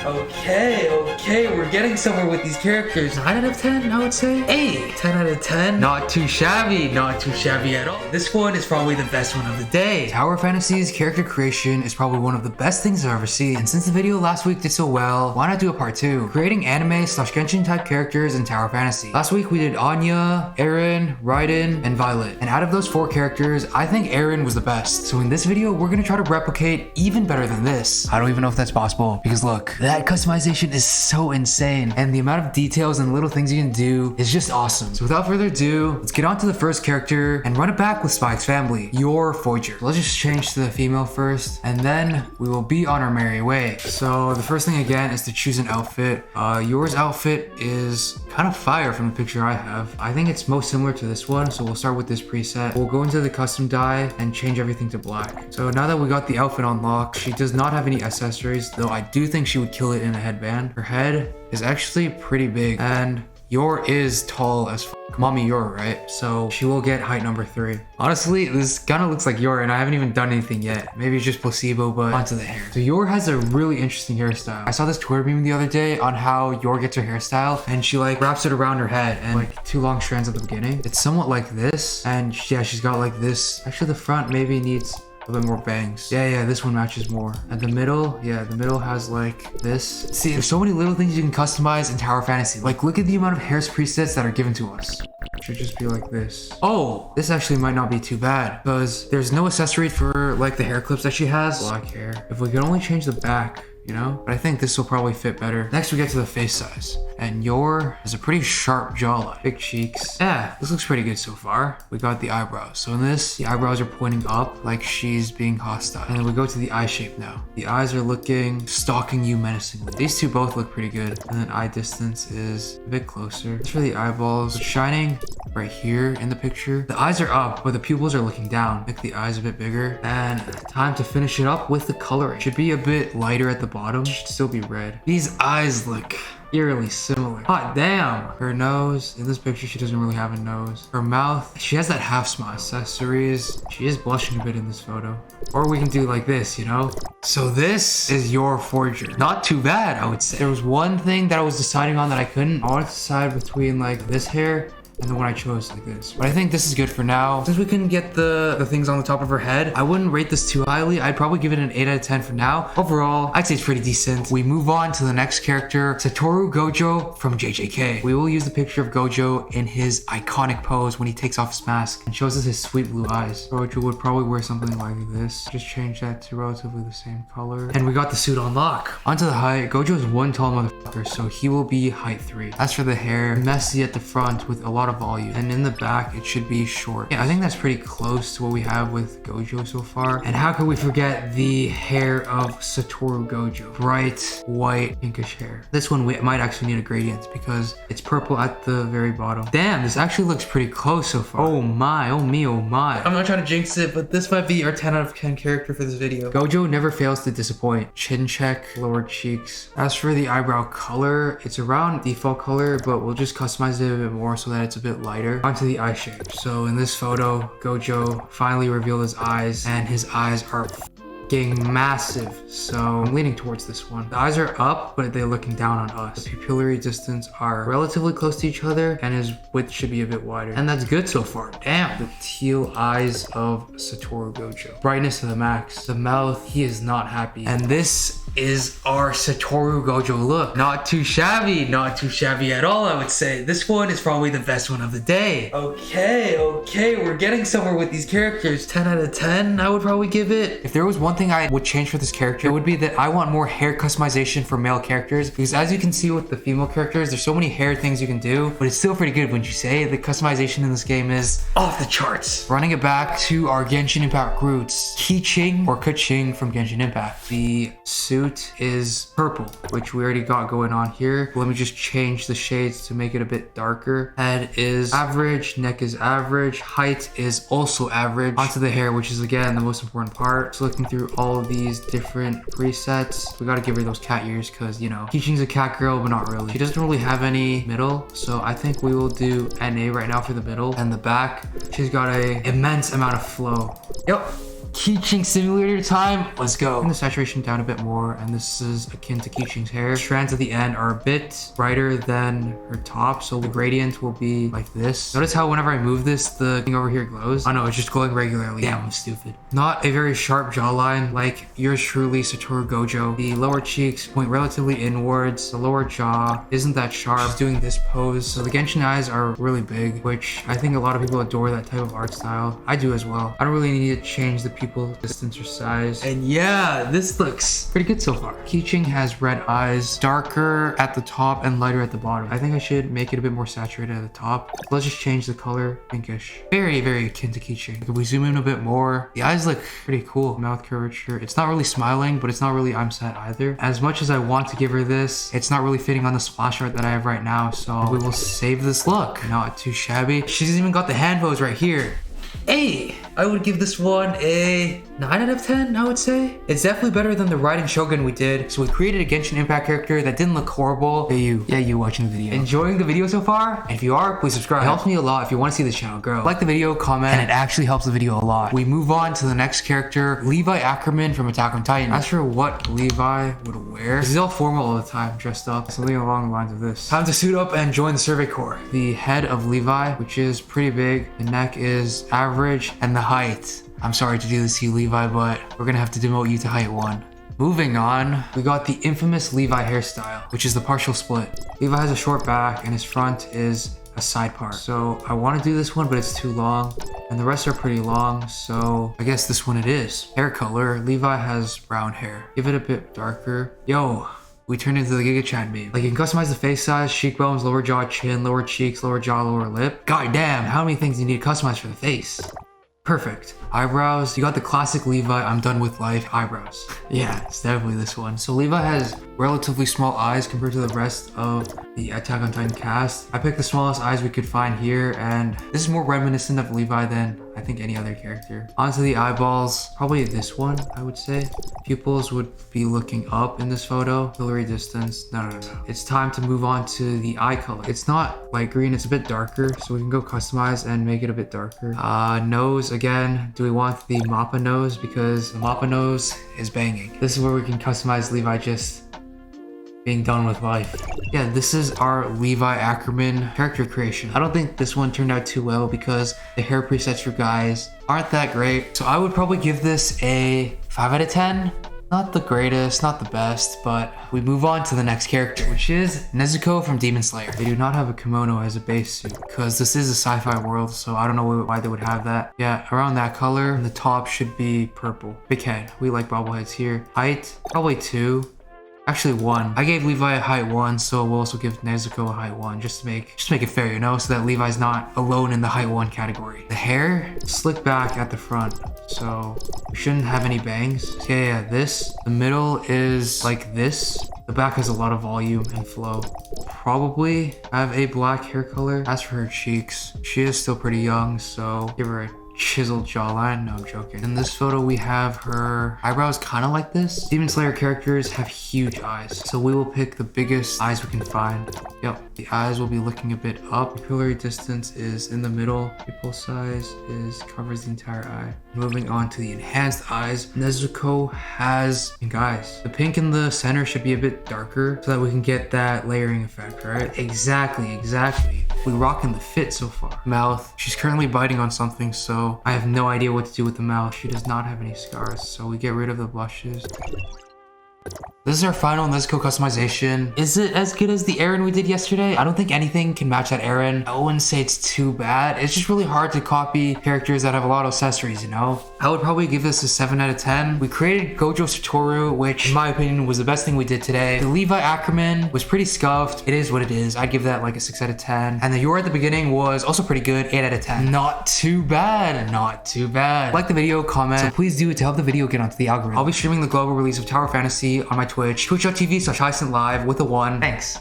Okay, we're getting somewhere with these characters. 9 out of 10, I would say. 8. 10 out of 10. Not too shabby at all. This one is probably the best one of the day. Tower Fantasy's character creation is probably one of the best things I've ever seen. And since the video last week did so well, why not do a part 2? Creating anime/Genshin type characters in Tower Fantasy. Last week we did Anya, Eren, Raiden, and Violet. And out of those 4 characters, I think Eren was the best. So in this video, we're gonna try to replicate even better than this. I don't even know if that's possible because look, that customization is so insane. And the amount of details and little things you can do is just awesome. So without further ado, let's get on to the first character and run it back with Spike's family, your Forager. Let's just change to the female first, and then we will be on our merry way. So the first thing again is to choose an outfit. Yours outfit is kind of fire from the picture I have. I think it's most similar to this one, so we'll start with this preset. We'll go into the custom dye and change everything to black. So now that we got the outfit unlocked, she does not have any accessories, though I do think she would kill it in a headband. Her head is actually pretty big, and Yor is tall as Mommy Yor, right? So she will get height number 3. Honestly, this kind of looks like Yor, and I haven't even done anything yet. Maybe it's just placebo, but onto the hair. So Yor has a really interesting hairstyle. I saw this Twitter meme the other day on how Yor gets her hairstyle, and she like wraps it around her head and like 2 long strands at the beginning. It's somewhat like this, and yeah, she's got like this. Actually, the front maybe needs a bit more bangs. Yeah, this one matches more. And the middle, yeah, the middle has like this. See, there's so many little things you can customize in Tower Fantasy. Like, look at the amount of hair presets that are given to us. It should just be like this. Oh, this actually might not be too bad because there's no accessory for like the hair clips that she has. Black hair. If we could only change the back, you know? But I think this will probably fit better. Next we get to the face size. And Yor has a pretty sharp jawline. Big cheeks. Yeah, this looks pretty good so far. We got the eyebrows. So in this, the eyebrows are pointing up like she's being hostile. And then we go to the eye shape now. The eyes are looking, stalking you menacingly. These two both look pretty good. And then eye distance is a bit closer. As for the eyeballs, shining right here in the picture. The eyes are up, but the pupils are looking down. Make the eyes a bit bigger. And time to finish it up with the coloring. Should be a bit lighter at the bottom. Should still be red. These eyes look eerily similar. Hot damn. Her nose, in this picture she doesn't really have a nose. Her mouth, she has that half smile. Accessories, she is blushing a bit in this photo. Or we can do like this, you know? So this is your Forager. Not too bad, I would say. There was one thing that I was deciding on that I couldn't. I wanted to decide between like this hair and the one I chose like this. But I think this is good for now. Since we couldn't get the things on the top of her head, I wouldn't rate this too highly. I'd probably give it an 8 out of 10 for now. Overall, I'd say it's pretty decent. We move on to the next character, Satoru Gojo from JJK. We will use the picture of Gojo in his iconic pose when he takes off his mask and shows us his sweet blue eyes. Gojo would probably wear something like this. Just change that to relatively the same color. And we got the suit on lock. Onto the height. Gojo is one tall motherfucker, so he will be height 3. As for the hair, messy at the front with a lot of volume, and in the back it should be short. Yeah, I think that's pretty close to what we have with Gojo so far. And how could we forget the hair of Satoru Gojo? Bright white pinkish hair. This one we might actually need a gradient because it's purple at the very bottom. Damn, this actually looks pretty close so far. Oh my, oh me, oh my. I'm not trying to jinx it, but this might be our 10 out of 10 character for this video. Gojo never fails to disappoint. Chin check, lower cheeks. As for the eyebrow color, it's around default color, but we'll just customize it a bit more so that it's a bit lighter. Onto the eye shape. So in this photo, Gojo finally revealed his eyes, and his eyes are getting massive, so I'm leaning towards this one. The eyes are up, but they're looking down on us. The pupillary distance are relatively close to each other, and his width should be a bit wider. And that's good so far. Damn, the teal eyes of Satoru Gojo. Brightness to the max. The mouth, he is not happy. And this is our Satoru Gojo look. Not too shabby at all, I would say. This one is probably the best one of the day. Okay, we're getting somewhere with these characters. 10 out of 10, I would probably give it. If there was one thing I would change for this character, it would be that I want more hair customization for male characters, because as you can see with the female characters, there's so many hair things you can do, but it's still pretty good. When you say the customization in this game is off the charts. Running it back to our Genshin Impact roots, Ki-Ching or Ka-Ching from Genshin Impact. The suit is purple, which we already got going on here. Let me just change the shades to make it a bit darker. Head is average, neck is average, height is also average. Onto the hair, which is again the most important part. So looking through all of these different presets, we gotta give her those cat ears because, you know, Ki-Ching's a cat girl, but not really. She doesn't really have any middle, so I think we will do NA right now for the middle. And the back, she's got a immense amount of flow. Yep. Keychain simulator time. Let's go. Bring the saturation down a bit more, and this is akin to Keychain's hair. Strands at the end are a bit brighter than her top, so the gradient will be like this. Notice how whenever I move this, the thing over here glows. Oh no, it's just glowing regularly. Damn, I'm stupid. Not a very sharp jawline like yours truly, Satoru Gojo. The lower cheeks point relatively inwards. The lower jaw isn't that sharp. She's doing this pose. So the Genshin eyes are really big, which I think a lot of people adore that type of art style. I do as well. I don't really need to change the pupil distance or size. And yeah, this looks pretty good so far. Keychain has red eyes, darker at the top and lighter at the bottom. I think I should make it a bit more saturated at the top. Let's just change the color, pinkish. Very, very akin to Keychain. If we zoom in a bit more, the eyes look pretty cool. Mouth curvature. It's not really smiling, but it's not really I'm sad either. As much as I want to give her this, it's not really fitting on the splash art that I have right now, so we will save this look. Not too shabby. She's even got the hand pose right here. Hey, I would give this one a 9 out of 10, I would say. It's definitely better than the Raiden Shogun we did. So we created a Genshin Impact character that didn't look horrible. Yeah, you watching the video. Enjoying the video so far? And if you are, please subscribe. It helps me a lot if you want to see the channel grow. Like the video, comment, and it actually helps the video a lot. We move on to the next character, Levi Ackerman from Attack on Titan. Not sure what Levi would wear. He's all formal all the time, dressed up. Something along the lines of this. Time to suit up and join the Survey Corps. The head of Levi, which is pretty big. The neck is average, and the height. I'm sorry to do this to you, Levi, but we're gonna have to demote you to height 1. Moving on, we got the infamous Levi hairstyle, which is the partial split. Levi has a short back and his front is a side part. So I want to do this one, but it's too long. And the rest are pretty long, so I guess this one it is. Hair color, Levi has brown hair. Give it a bit darker. Yo, we turned into the Giga-chan meme. Like you can customize the face size, cheekbones, lower jaw, chin, lower cheeks, lower jaw, lower lip. God damn, how many things do you need to customize for the face? Perfect. Eyebrows, you got the classic Levi, I'm done with life eyebrows. Yeah, it's definitely this one. So Levi has relatively small eyes compared to the rest of the Attack on Titan cast. I picked the smallest eyes we could find here, and this is more reminiscent of Levi than I think any other character. Onto the eyeballs, probably this one, I would say. Pupils would be looking up in this photo. Pupillary distance, no. It's time to move on to the eye color. It's not light green, it's a bit darker, so we can go customize and make it a bit darker. Nose, again, do we want the Mappa nose? Because the Mappa nose is banging. This is where we can customize Levi just being done with life. Yeah, this is our Levi Ackerman character creation. I don't think this one turned out too well because the hair presets for guys aren't that great. So I would probably give this a 5 out of 10. Not the greatest, not the best, but we move on to the next character, which is Nezuko from Demon Slayer. They do not have a kimono as a base suit because this is a sci-fi world, so I don't know why they would have that. Yeah, around that color, and the top should be purple. Big head, we like bobbleheads here. Height, probably 2. Actually 1. I gave Levi a height 1, so we'll also give Nezuko a height 1 just to make it fair, you know, so that Levi's not alone in the height 1 category. The hair, slick back at the front, so we shouldn't have any bangs. So yeah, this. The middle is like this. The back has a lot of volume and flow. Probably have a black hair color. As for her cheeks, she is still pretty young, so give her a chiseled jawline. No, I'm joking. In this photo, we have her eyebrows kind of like this. Demon Slayer characters have huge eyes, so we will pick the biggest eyes we can find. Yep, the eyes will be looking a bit up. Pupillary distance is in the middle. Pupil size covers the entire eye. Moving on to the enhanced eyes, Nezuko has pink eyes. The pink in the center should be a bit darker so that we can get that layering effect, right? Exactly. We rocking the fit so far. Mouth, she's currently biting on something, so I have no idea what to do with the mouth. She does not have any scars, so we get rid of the blushes. This is our final Nezuko customization. Is it as good as the Eren we did yesterday? I don't think anything can match that Eren. I wouldn't say it's too bad. It's just really hard to copy characters that have a lot of accessories, you know? I would probably give this a 7 out of 10. We created Gojo Satoru, which in my opinion was the best thing we did today. The Levi Ackerman was pretty scuffed. It is what it is. I'd give that like a 6 out of 10. And the Yor at the beginning was also pretty good, 8 out of 10. Not too bad. Like the video, comment. So please do it to help the video get onto the algorithm. I'll be streaming the global release of Tower Fantasy on my Twitch, twitch.tv/HiSentLive with a 1. Thanks.